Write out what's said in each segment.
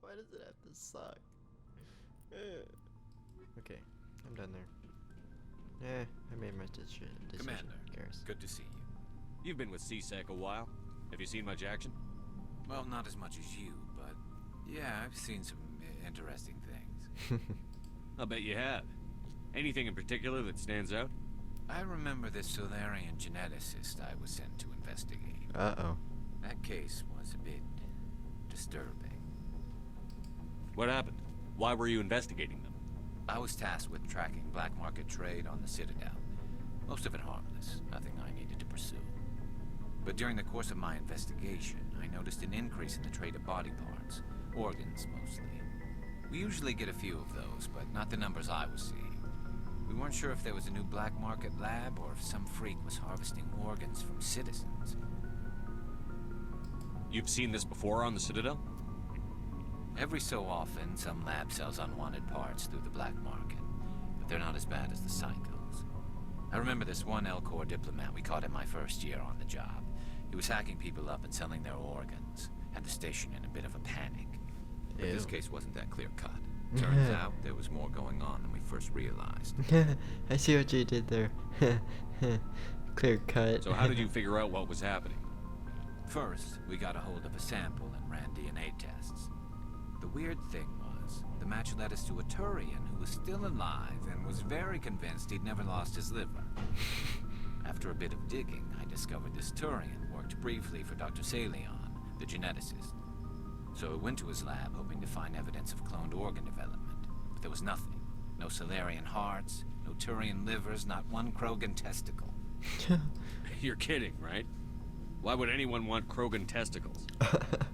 Why does it have to suck? Okay, I'm done there. I made my decision. Commander, Who cares? good to see you. You've been with CSEC a while. Have you seen much action? Well, not as much as you, but yeah, I've seen some interesting things. I'll bet you have. Anything in particular that stands out? I remember this Solarian geneticist I was sent to investigate. Uh-oh. That case was a bit disturbing. What happened? Why were you investigating them? I was tasked with tracking black market trade on the Citadel. Most of it harmless, nothing I needed to pursue. But during the course of my investigation, I noticed an increase in the trade of body parts, organs mostly. We usually get a few of those, but not the numbers I was seeing. We weren't sure if there was a new black market lab or if some freak was harvesting organs from citizens. You've seen this before on the Citadel? Every so often, some lab sells unwanted parts through the black market, but they're not as bad as the psychos. I remember this one L-Corps diplomat we caught in my first year on the job. He was hacking people up and selling their organs. Had the station in a bit of a panic. But this case wasn't that clear-cut. Turns out there was more going on than we first realized. I see what you did there. Clear cut. So how did you figure out what was happening? First, we got a hold of a sample and ran DNA tests. The weird thing was, the match led us to a Turian who was still alive and was very convinced he'd never lost his liver. After a bit of digging, I discovered this Turian worked briefly for Dr. Salion, the geneticist. So I went to his lab hoping to find evidence of cloned organ development. But there was nothing. No Solarian hearts, no Turian livers, not one Krogan testicle. You're kidding, right? Why would anyone want Krogan testicles?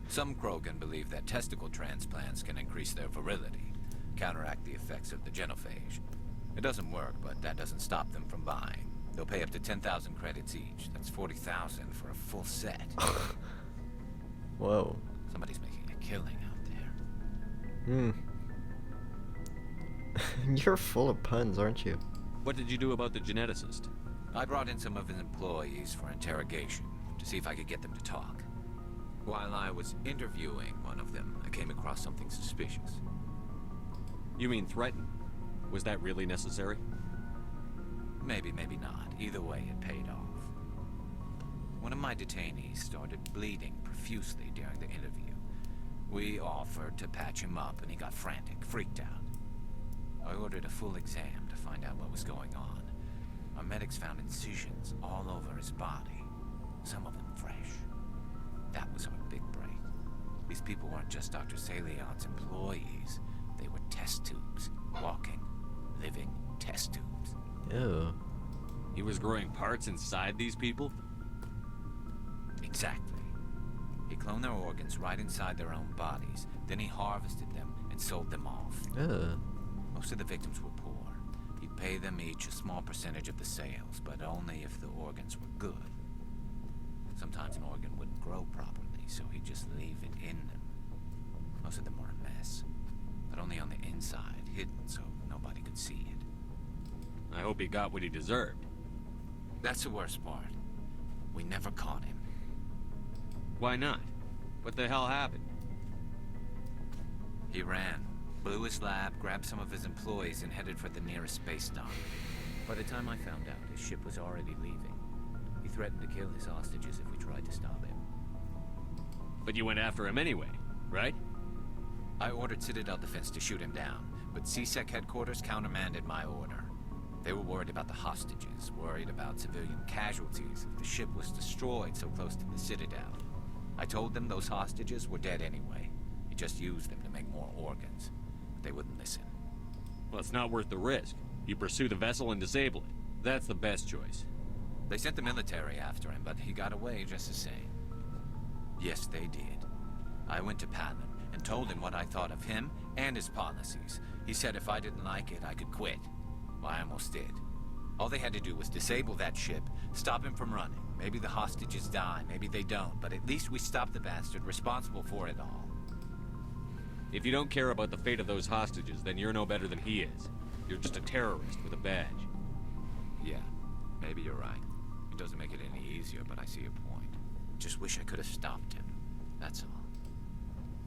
Some Krogan believe that testicle transplants can increase their virility, counteract the effects of the genophage. It doesn't work, but that doesn't stop them from buying. They'll pay up to 10,000 credits each. That's 40,000 for a full set. Whoa. Somebody's making a killing out there. You're full of puns, aren't you? What did you do about the geneticist? I brought in some of his employees for interrogation, to see if I could get them to talk. While I was interviewing one of them, I came across something suspicious. You mean threaten? Was that really necessary? Maybe, maybe not. Either way, it paid off. One of my detainees started bleeding profusely during the interview. We offered to patch him up, and he got frantic, freaked out. I ordered a full exam to find out what was going on. Our medics found incisions all over his body, some of them fresh. That was our big break. These people weren't just Dr. Salion's employees. They were test tubes. Walking, living test tubes. Ew. He was growing parts inside these people? Exactly. He cloned their organs right inside their own bodies. Then he harvested them and sold them off. Ugh. Most of the victims were poor. He'd pay them each a small percentage of the sales, but only if the organs were good. Sometimes an organ wouldn't grow properly, so he'd just leave it in them. Most of them were a mess, but only on the inside, hidden so nobody could see it. I hope he got what he deserved. That's the worst part. We never caught him. Why not? What the hell happened? He ran, blew his lab, grabbed some of his employees, and headed for the nearest space dock. By the time I found out, his ship was already leaving. He threatened to kill his hostages if we tried to stop him. But you went after him anyway, right? I ordered Citadel Defense to shoot him down, but CSEC headquarters countermanded my order. They were worried about the hostages, worried about civilian casualties if the ship was destroyed so close to the Citadel. I told them those hostages were dead anyway. He just used them to make more organs. But they wouldn't listen. Well, it's not worth the risk. You pursue the vessel and disable it. That's the best choice. They sent the military after him, but he got away just the same. Yes, they did. I went to Palin and told him what I thought of him and his policies. He said if I didn't like it, I could quit. Well, I almost did. All they had to do was disable that ship, stop him from running. Maybe the hostages die, maybe they don't, but at least we stopped the bastard responsible for it all. If you don't care about the fate of those hostages, then you're no better than he is. You're just a terrorist with a badge. Yeah, maybe you're right. It doesn't make it any easier, but I see your point. Just wish I could have stopped him. That's all.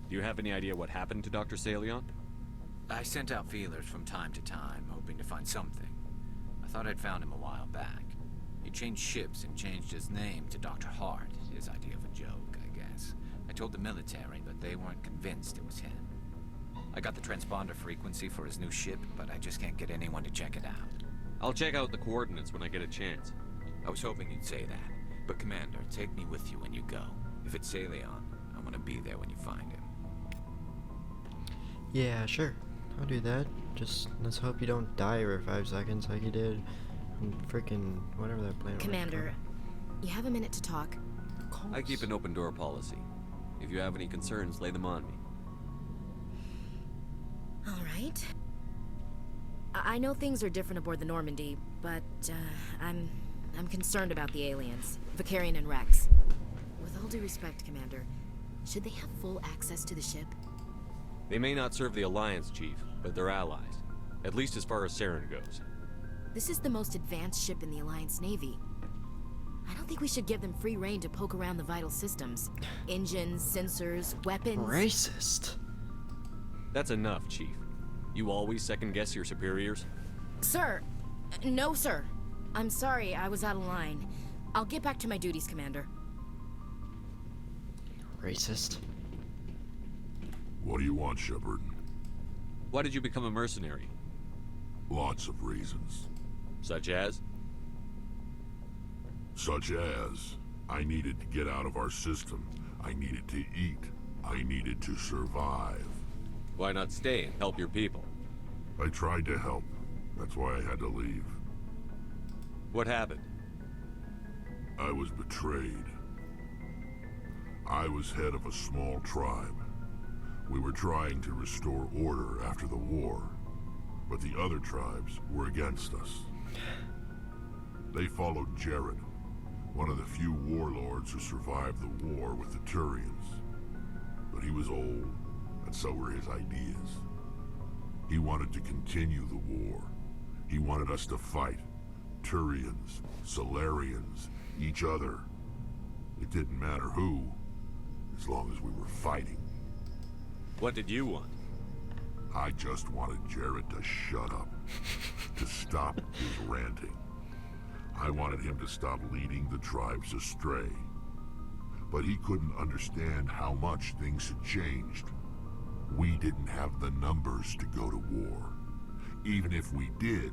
Do you have any idea what happened to Dr. Salion? I sent out feelers from time to time, hoping to find something. I thought I'd found him a while back. He changed ships and changed his name to Dr. Hart, his idea of a joke, I guess. I told the military, but they weren't convinced it was him. I got the transponder frequency for his new ship, but I just can't get anyone to check it out. I'll check out the coordinates when I get a chance. I was hoping you'd say that. But Commander, take me with you when you go. If it's Salion, I want to be there when you find him. Yeah, sure. I'll do that. Just let's hope you don't die every 5 seconds like you did on freaking whatever that planet was Commander, you have a minute to talk? called. Of I keep course. an open door policy. If you have any concerns, lay them on me. All right. I know things are different aboard the Normandy, but I'm concerned about the aliens, Vicarian and Rex. With all due respect, Commander, should they have full access to the ship? They may not serve the Alliance, Chief, but they're allies. At least as far as Saren goes. This is the most advanced ship in the Alliance Navy. I don't think we should give them free rein to poke around the vital systems. Engines, sensors, weapons... Racist. That's enough, Chief. You always second-guess your superiors? Sir! No, sir. I'm sorry, I was out of line. I'll get back to my duties, Commander. Racist. What do you want, Shepard? Why did you become a mercenary? Lots of reasons. Such as? Such as, I needed to get out of our system. I needed to eat. I needed to survive. Why not stay and help your people? I tried to help. That's why I had to leave. What happened? I was betrayed. I was head of a small tribe. We were trying to restore order after the war, but the other tribes were against us. They followed Jared, one of the few warlords who survived the war with the Turians. But he was old, and so were his ideas. He wanted to continue the war. He wanted us to fight. Turians, Solarians, each other. It didn't matter who, as long as we were fighting. What did you want? I just wanted Jared to shut up, to stop his ranting. I wanted him to stop leading the tribes astray. But he couldn't understand how much things had changed. We didn't have the numbers to go to war. Even if we did,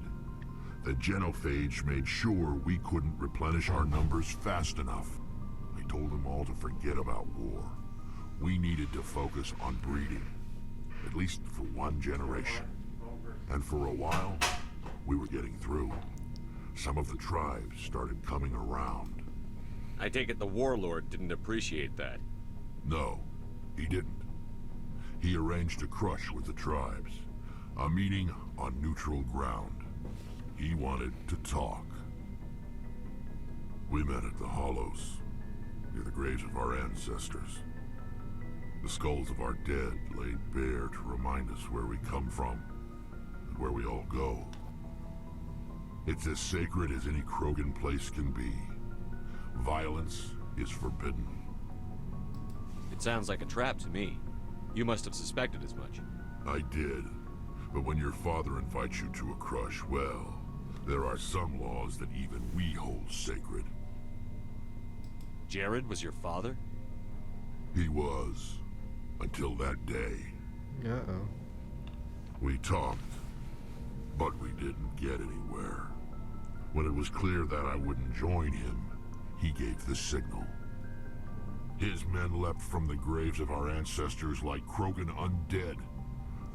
the genophage made sure we couldn't replenish our numbers fast enough. I told them all to forget about war. We needed to focus on breeding, at least for one generation. And for a while, we were getting through. Some of the tribes started coming around. I take it the warlord didn't appreciate that. No, he didn't. He arranged a crush with the tribes, a meeting on neutral ground. He wanted to talk. We met at the Hollows, near the graves of our ancestors. The skulls of our dead laid bare to remind us where we come from, and where we all go. It's as sacred as any Krogan place can be. Violence is forbidden. It sounds like a trap to me. You must have suspected as much. I did. But when your father invites you to a crush, well, there are some laws that even we hold sacred. Jared was your father? He was. Until that day. Uh-oh. We talked, but we didn't get anywhere. When it was clear that I wouldn't join him, he gave the signal. His men leapt from the graves of our ancestors like Krogan undead.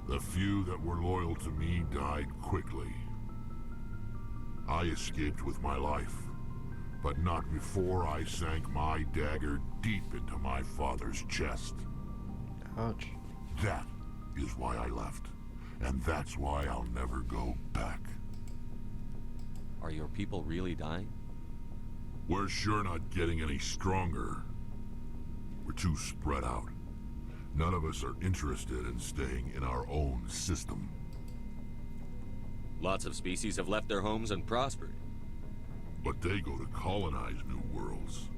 The few that were loyal to me died quickly. I escaped with my life, but not before I sank my dagger deep into my father's chest. Ouch. That is why I left, and that's why I'll never go back. Are your people really dying? We're sure not getting any stronger. We're too spread out. None of us are interested in staying in our own system. Lots of species have left their homes and prospered. But they go to colonize new worlds.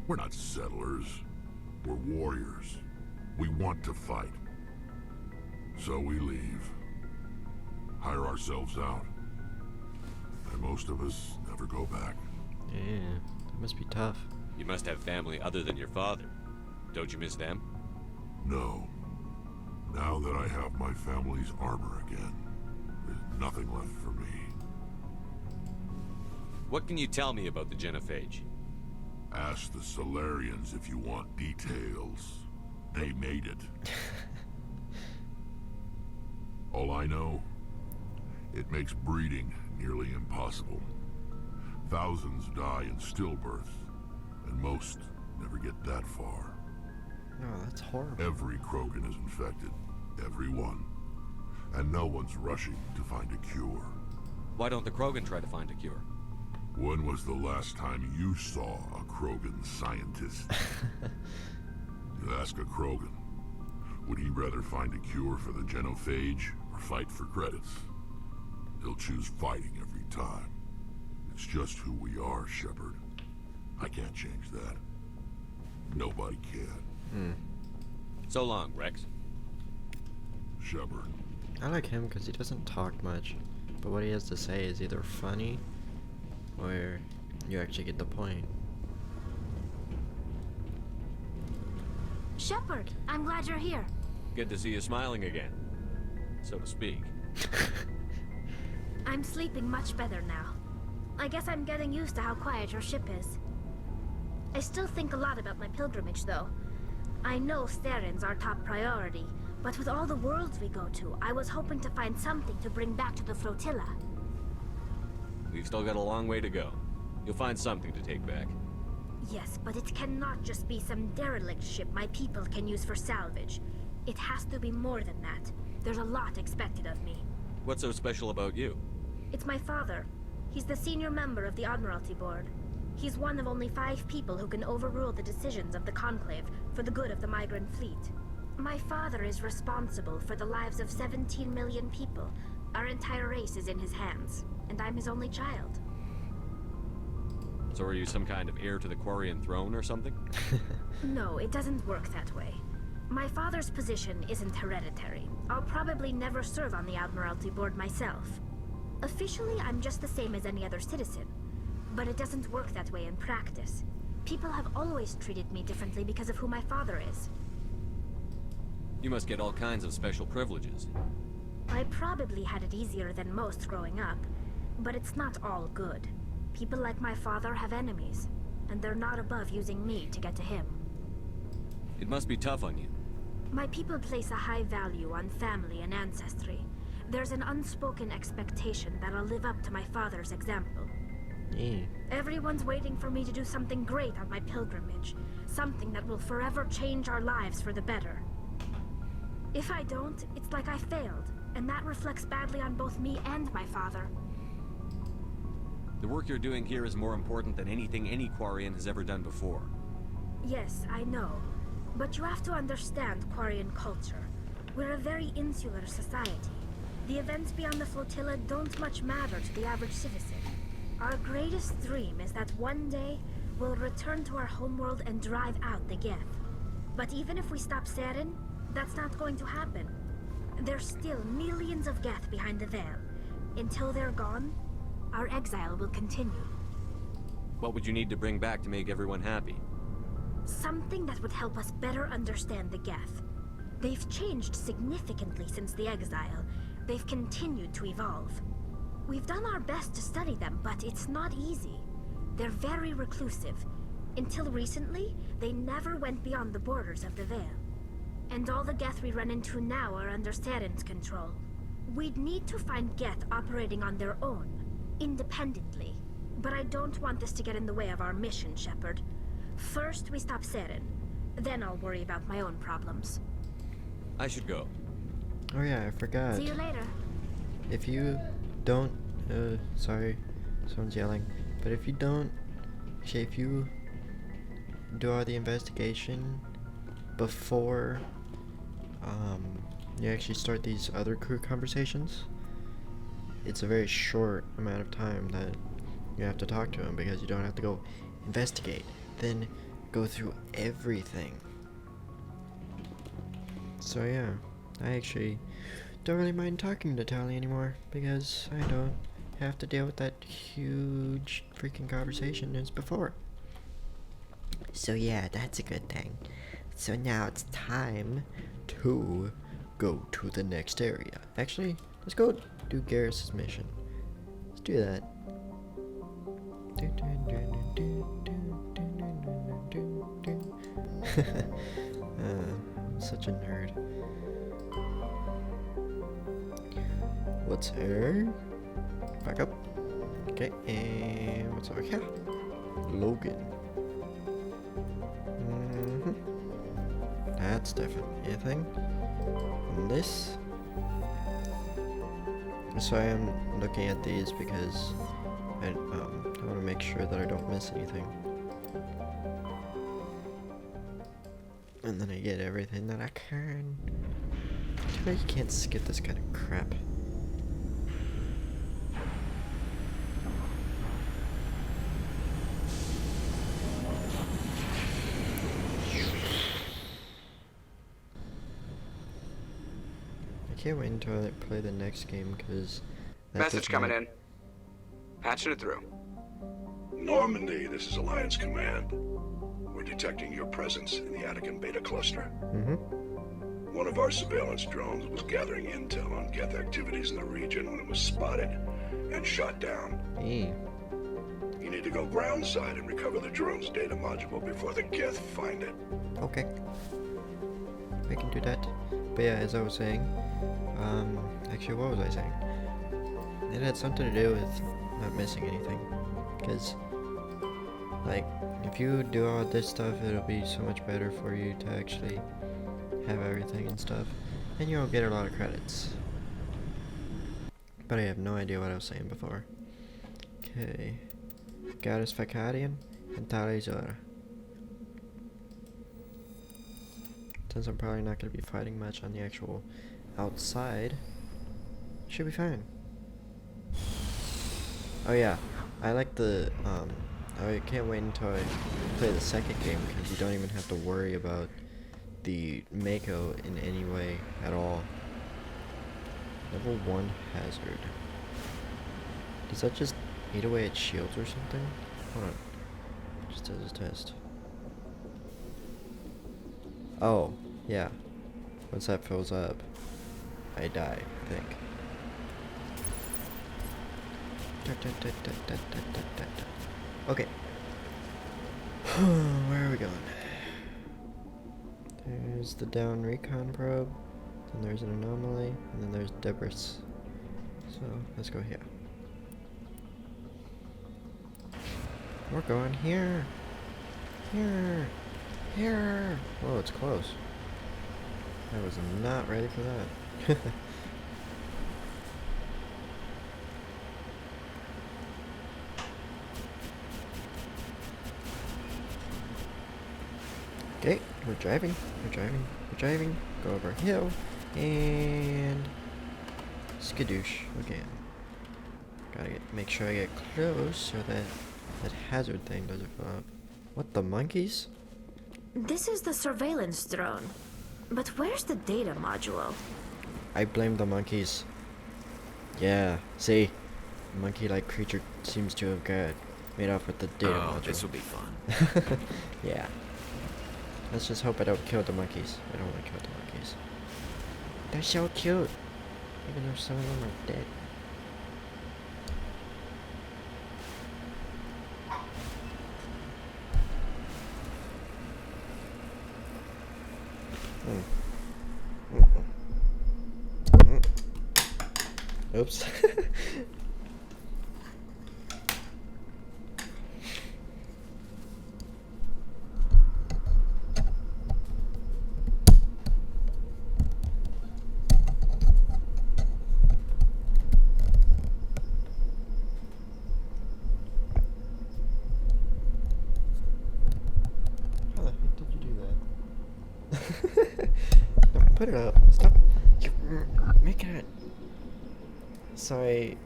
We're not settlers. We're warriors. We want to fight. So we leave. Hire ourselves out. And most of us never go back. Yeah, that must be tough. You must have family other than your father. Don't you miss them? No. Now that I have my family's armor again, there's nothing left for me. What can you tell me about the Genophage? Ask the Solarians if you want details. They made it. All I know, it makes breeding nearly impossible. Thousands die in stillbirth, and most never get that far. No, that's horrible. Every Krogan is infected. Every one. And no one's rushing to find a cure. Why don't the Krogan try to find a cure? When was the last time you saw a Krogan scientist? You ask a Krogan, would he rather find a cure for the Genophage or fight for credits? He'll choose fighting every time. It's just who we are, Shepard. I can't change that. Nobody can. So long, Rex. Shepard. I like him because he doesn't talk much, but what he has to say is either funny or you actually get the point. Shepard, I'm glad you're here. Good to see you smiling again, so to speak. I'm sleeping much better now. I guess I'm getting used to how quiet your ship is. I still think a lot about my pilgrimage, though. I know Theron's our top priority, but with all the worlds we go to, I was hoping to find something to bring back to the flotilla. We've still got a long way to go. You'll find something to take back. Yes, but it cannot just be some derelict ship my people can use for salvage. It has to be more than that. There's a lot expected of me. What's so special about you? It's my father. He's the senior member of the Admiralty Board. He's one of only 5 people who can overrule the decisions of the Conclave for the good of the migrant fleet. My father is responsible for the lives of 17 million people. Our entire race is in his hands, and I'm his only child. So are you some kind of heir to the Quarian throne or something? No, it doesn't work that way. My father's position isn't hereditary. I'll probably never serve on the Admiralty Board myself. Officially, I'm just the same as any other citizen. But it doesn't work that way in practice. People have always treated me differently because of who my father is. You must get all kinds of special privileges. I probably had it easier than most growing up, but it's not all good. People like my father have enemies, and they're not above using me to get to him. It must be tough on you. My people place a high value on family and ancestry. There's an unspoken expectation that I'll live up to my father's example. Yeah. Everyone's waiting for me to do something great on my pilgrimage. Something that will forever change our lives for the better. If I don't, it's like I failed, and that reflects badly on both me and my father. The work you're doing here is more important than anything any Quarian has ever done before. Yes, I know. But you have to understand Quarian culture. We're a very insular society. The events beyond the flotilla don't much matter to the average citizen. Our greatest dream is that one day, we'll return to our homeworld and drive out the Geth. But even if we stop Saren, that's not going to happen. There's still millions of Geth behind the veil. Until they're gone, our exile will continue. What would you need to bring back to make everyone happy? Something that would help us better understand the Geth. They've changed significantly since the exile. They've continued to evolve. We've done our best to study them, but it's not easy. They're very reclusive. Until recently, they never went beyond the borders of the Veil. And all the Geth we run into now are under Saren's control. We'd need to find Geth operating on their own, independently. But I don't want this to get in the way of our mission, Shepard. First, we stop Saren. Then I'll worry about my own problems. I should go. Oh yeah, I forgot. See you later. If you don't, sorry, someone's yelling. But if you don't, actually, if you do all the investigation before, you actually start these other crew conversations, it's a very short amount of time that you have to talk to him because you don't have to go investigate, then go through everything. So yeah, I actually don't really mind talking to Tally anymore because I don't have to deal with that huge freaking conversation as before. So yeah, that's a good thing. So now it's time to go to the next area. Actually, let's go do Garrus's mission. Let's do that. I'm such a nerd. What's here? Back up. Okay, and what's over here? Logan. That's definitely a thing. And this. So I am looking at these because I want to make sure that I don't miss anything. And then I get everything that I can. Too bad you can't skip this kind of crap. I can't wait until I play the next game because Message coming in. Patching it through. Normandy, this is Alliance Command. We're detecting your presence in the Attican Beta Cluster. One of our surveillance drones was gathering intel on Geth activities in the region when it was spotted and shot down. Hey. You need to go groundside and recover the drone's data module before the Geth find it. Okay. I can do that. But yeah, as I was saying, actually what was I saying? It had something to do with not missing anything. Because, like, if you do all this stuff, it'll be so much better for you to actually have everything and stuff. And you'll get a lot of credits. But I have no idea what I was saying before. Okay. Garrus Facadian and Talizora. Since I'm probably not going to be fighting much on the actual outside, should be fine. Oh yeah, I like the, I can't wait until I play the second game because you don't even have to worry about the Mako in any way at all. Level 1 hazard. Does that just eat away at shields or something? Hold on. Just as a test. Oh, yeah. Once that fills up, I die, I think. Okay. Where are we going? There's the down recon probe, then there's an anomaly, and then there's debris. So, let's go here. We're going here! Here! Here! Whoa, it's close. I was not ready for that. Okay, we're driving. Go over a hill, and skadoosh again. Gotta make sure I get close so that that hazard thing doesn't fill up. What, the monkeys? This is the surveillance drone. But where's the data module? I blame the monkeys. Yeah, see? The monkey-like creature seems to have got made off with the data module. This will be fun. Yeah. Let's just hope I don't kill the monkeys. I don't want to kill the monkeys. They're so cute. Even though some of them are dead. Oops. How the heck did you do that? No, put it up. Stop. Make it. Sorry,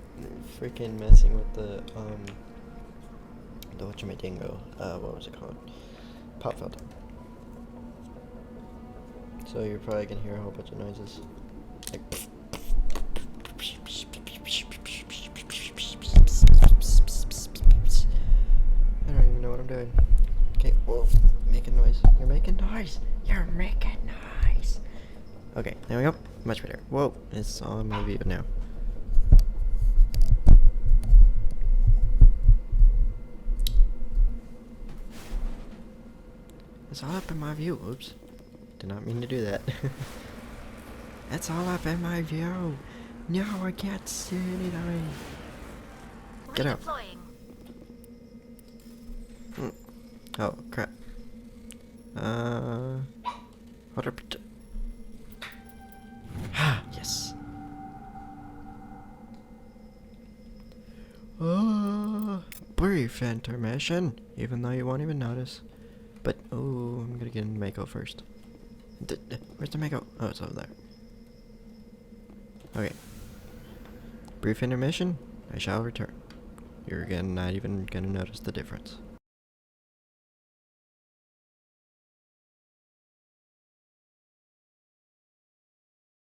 freaking messing with the whatchamajingo. What was it called? Pop filter. So you're probably gonna hear a whole bunch of noises. Like I don't even know what I'm doing. Okay, whoa, making noise. You're making noise. You're making noise. Okay, there we go. Much better. Whoa, it's all in my view now. It's all up in my view. Oops. Did not mean to do that. It's all up in my view. No, I can't see anything. Get out. Oh, crap. What up? Ah, yes. Brief intermission, even though you won't even notice. But, oh, I'm gonna get in Mako first. Where's the Mako? Oh, it's over there. Okay. Brief intermission, I shall return. You're again not even gonna notice the difference.